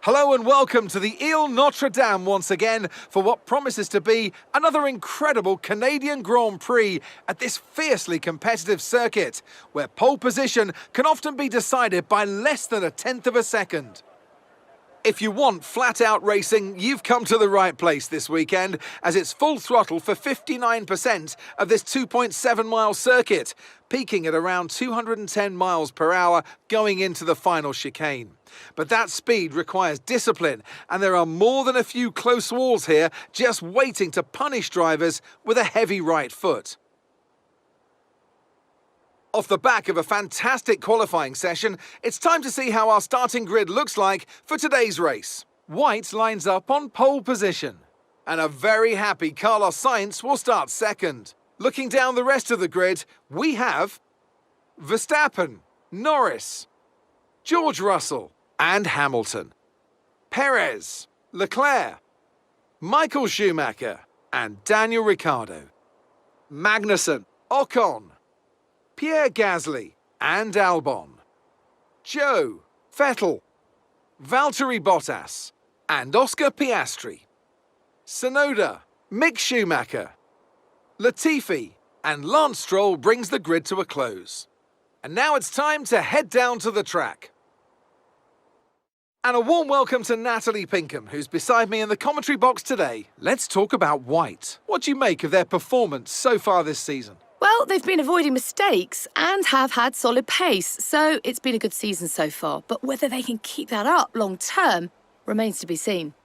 Hello and welcome to the Ile Notre Dame once again for what promises to be another incredible Canadian Grand Prix at this fiercely competitive circuit, where pole position can often be decided by less than a tenth of a second. If you want flat-out racing, you've come to the right place this weekend, as it's full throttle for 59% of this 2.7-mile circuit, peaking at around 210 miles per hour going into the final chicane. But that speed requires discipline, and there are more than a few close walls here just waiting to punish drivers with a heavy right foot. Off the back of a fantastic qualifying session, it's time to see how our starting grid looks like for today's race. White lines up on pole position, and a very happy Carlos Sainz will start second. Looking down the rest of the grid, we have Verstappen, Norris, George Russell and Hamilton, Perez, Leclerc, Michael Schumacher and Daniel Ricciardo, Magnussen, Ocon, Pierre Gasly and Albon, Joe, Vettel, Valtteri Bottas and Oscar Piastri, Tsunoda, Mick Schumacher, Latifi and Lance Stroll brings the grid to a close. And now it's time to head down to the track. And a warm welcome to Natalie Pinkham, who's beside me in the commentary box today. Let's talk about White. What do you make of their performance so far this season? Well, they've been avoiding mistakes and have had solid pace, so it's been a good season so far. But whether they can keep that up long term remains to be seen.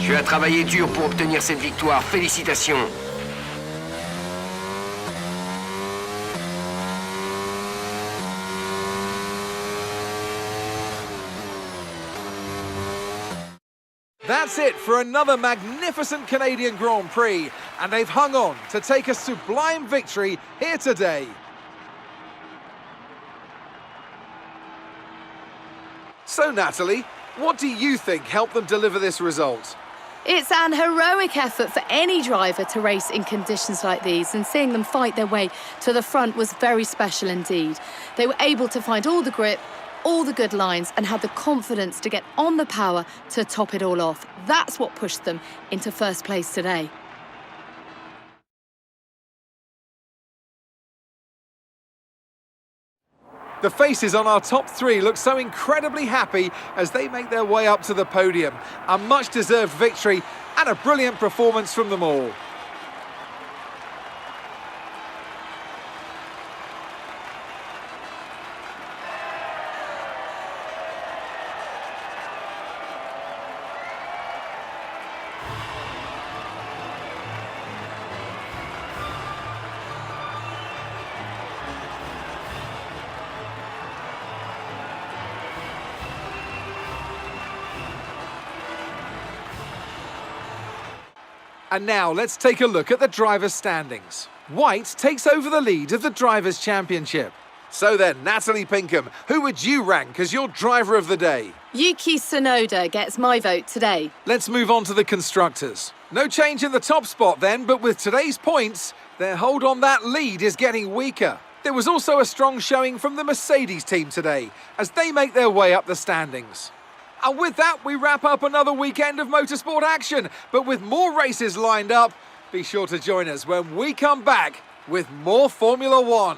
Tu as travaillé dur pour obtenir cette victoire. Félicitations. That's it for another magnificent Canadian Grand Prix, and they've hung on to take a sublime victory here today. So, Natalie, what do you think helped them deliver this result? It's an heroic effort for any driver to race in conditions like these, and seeing them fight their way to the front was very special indeed. They were able to find all the grip, all the good lines, and had the confidence to get on the power to top it all off. That's what pushed them into first place today. The faces on our top three look so incredibly happy as they make their way up to the podium. A much-deserved victory and a brilliant performance from them all. And now let's take a look at the drivers' standings. White takes over the lead of the Drivers' Championship. So then, Natalie Pinkham, who would you rank as your driver of the day? Yuki Tsunoda gets my vote today. Let's move on to the constructors. No change in the top spot then, but with today's points, their hold on that lead is getting weaker. There was also a strong showing from the Mercedes team today as they make their way up the standings. And with that, we wrap up another weekend of motorsport action. But with more races lined up, be sure to join us when we come back with more Formula One.